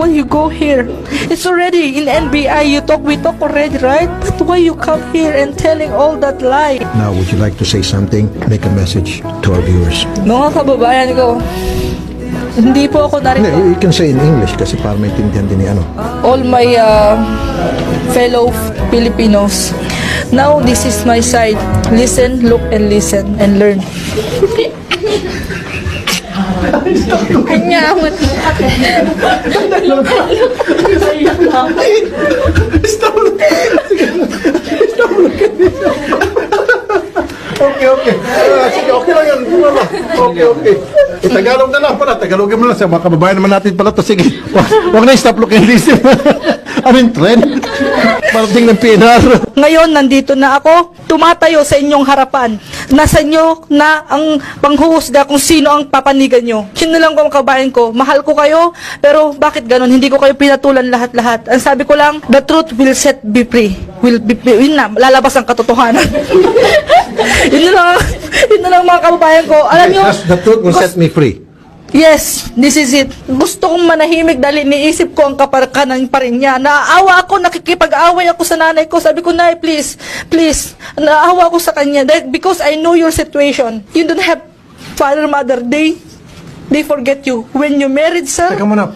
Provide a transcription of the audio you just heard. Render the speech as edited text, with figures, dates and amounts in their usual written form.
why you go here? It's already in NBI. We talk already, right? But why you come here and telling all that lie? Now, would you like to say something? Make a message to our viewers. Mga kababayan ko, hindi po ako narito. You can say in English kasi para maintindihan din ni ano. All my fellow Filipinos, now this is my side. Listen, look, and listen, and learn. Kanya, Okay. Sige, okay lang yan. Okay. Tagalog na lang pala. Tagalogin mo lang sa mga kababayan naman natin pala to. Sige, wag na stop look and listen. Trend. Parating ng PNR. ngayon, nandito na ako, tumatayo sa inyong harapan. Nasa inyo na ang panghuhusga kung sino ang papanigan nyo. Yun na lang ko, kabayan ko, mahal ko kayo, pero bakit ganun? Hindi ko kayo pinatulan lahat-lahat. Ang sabi ko lang, the truth will set be free. Yun na, lalabas ang katotohanan. yun na lang mga kababayan ko. Alam nyo, The truth will set me free. yes, this is it. Gusto kong manahimik dahil niisip ko ang kaparkanan pa rin niya. Naawa ako, nakikipag-away ako sa nanay ko. Sabi ko, Nay, please, naawa ako sa kanya. Because I know your situation. You don't have father, mother. They forget you. When you married, sir, Teka muna,